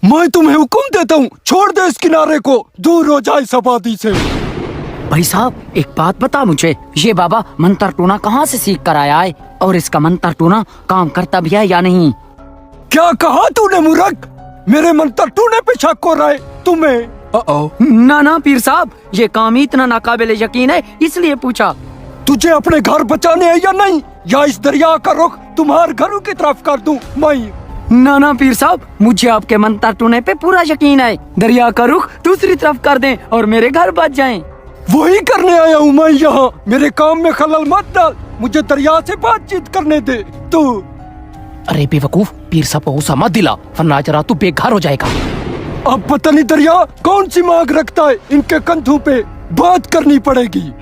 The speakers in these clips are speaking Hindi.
मैं तुम्हें हुक्म देता हूँ, छोड़ दे इस किनारे को, दूर हो जाए इस आबादी से। भाई साहब एक बात बता मुझे, ये बाबा मंत्र टूना कहाँ से सीख कर आया है और इसका मंत्र टूना काम करता भी है या नहीं? क्या कहा तूने मूर्ख? मेरे मंत्र टूने पे शक हो रहा है तुम्हें? ना ना पीर साहब, ये काम इतना नाकाबिले यकीन है इसलिए पूछा। तुझे अपने घर बचाने है या नहीं, या इस दरिया का रुख तुम्हारे घरों की तरफ कर दूं मैं? ना ना पीर साहब, मुझे आपके मंत्र टूने पे पूरा यकीन है। दरिया का रुख दूसरी तरफ कर दें और मेरे घर बच जाएं। वही करने आया हूँ मैं यहाँ। मेरे काम में खलल मत डाल, मुझे दरिया से बातचीत करने दे तू। अरे बेवकूफ, पीर साहब को गुस्सा मत दिला, वरना आज रात तू बेघर हो जाएगा। अब पता नहीं दरिया कौन सी मांग रखता है, इनके कंधों पे बात करनी पड़ेगी।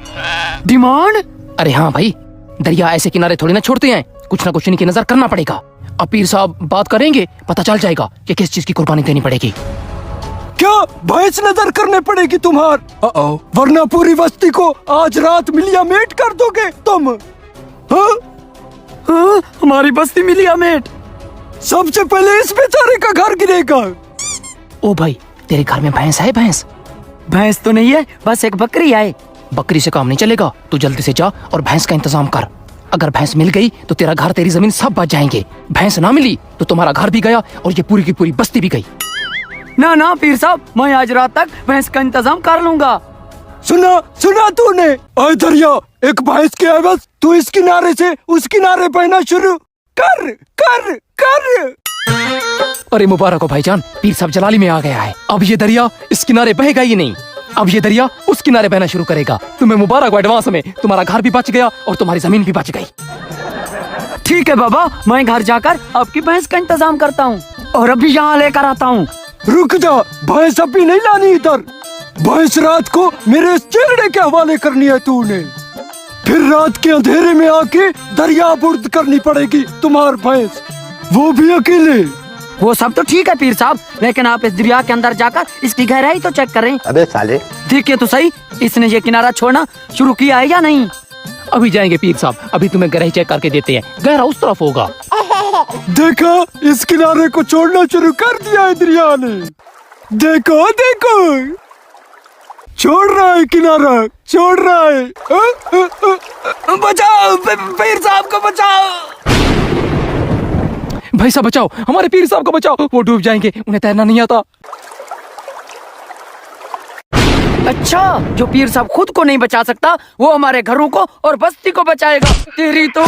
डिमांड? अरे हाँ भाई, दरिया ऐसे किनारे थोड़ी ना छोड़ते हैं, कुछ ना कुछ इनकी नजर करना पड़ेगा। अब पीर साहब बात करेंगे, पता चल जाएगा कि किस चीज की कुर्बानी देनी पड़ेगी। क्या भैंस नजर करने पड़ेगी तुम्हार? वरना पूरी बस्ती को आज रात मिलिया मेट कर दोगे तुम। हाँ? हाँ, हमारी बस्ती मिलिया मेट। सबसे पहले इस बेचारे का घर गिरेगा। ओ भाई, तेरे घर में भैंस है? भैंस तो नहीं है, बस एक बकरी है। बकरी से काम नहीं चलेगा, तू जल्दी से जा और भैंस का इंतजाम कर। अगर भैंस मिल गई तो तेरा घर तेरी जमीन सब बच जाएंगे। भैंस ना मिली तो तुम्हारा घर भी गया और ये पूरी की पूरी बस्ती भी गई। ना ना पीर साहब, मैं आज रात तक भैंस का इंतजाम कर लूंगा। सुना तूने? अरे दरिया, एक भैंस के एवज तू इस किनारे से उस किनारे बहना शुरू कर कर कर। अरे मुबारक हो भाईजान, पीर साहब जलाली में आ गया है। अब ये दरिया इस किनारे बहेगा ही नहीं, अब ये दरिया उस किनारे बहना शुरू करेगा। तुम्हें मुबारक हो एडवांस में, तुम्हारा घर भी बच गया और तुम्हारी जमीन भी बच गई। ठीक है बाबा, मैं घर जाकर आपकी भैंस का इंतजाम करता हूँ और अभी यहाँ लेकर आता हूँ। रुक जा, भैंस अभी नहीं लानी इधर। भैंस रात को मेरे इस चेहरे के हवाले करनी है तूने, फिर रात के अंधेरे में आके दरिया बुर्द करनी पड़ेगी तुम्हार भैंस, वो भी अकेले। वो सब तो ठीक है पीर साहब, लेकिन आप इस दरिया के अंदर जाकर इसकी गहराई तो चेक करें। अबे साले, देखिए तो सही, इसने ये किनारा छोड़ना शुरू किया है या नहीं। अभी जाएंगे पीर साहब, अभी तुम्हें गहराई चेक करके देते हैं। गहरा उस तरफ होगा। देखा, इस किनारे को छोड़ना शुरू कर दिया है दरिया ने। देखो देखो, छोड़ रहा है किनारा, छोड़ रहा है। बचाओ पीर साहब को, बचाओ। भाई साहब बचाओ, हमारे पीर साहब को बचाओ, वो डूब जाएंगे, उन्हें तैरना नहीं आता। अच्छा, जो पीर साहब खुद को नहीं बचा सकता, वो हमारे घरों को और बस्ती को बचाएगा। तेरी तो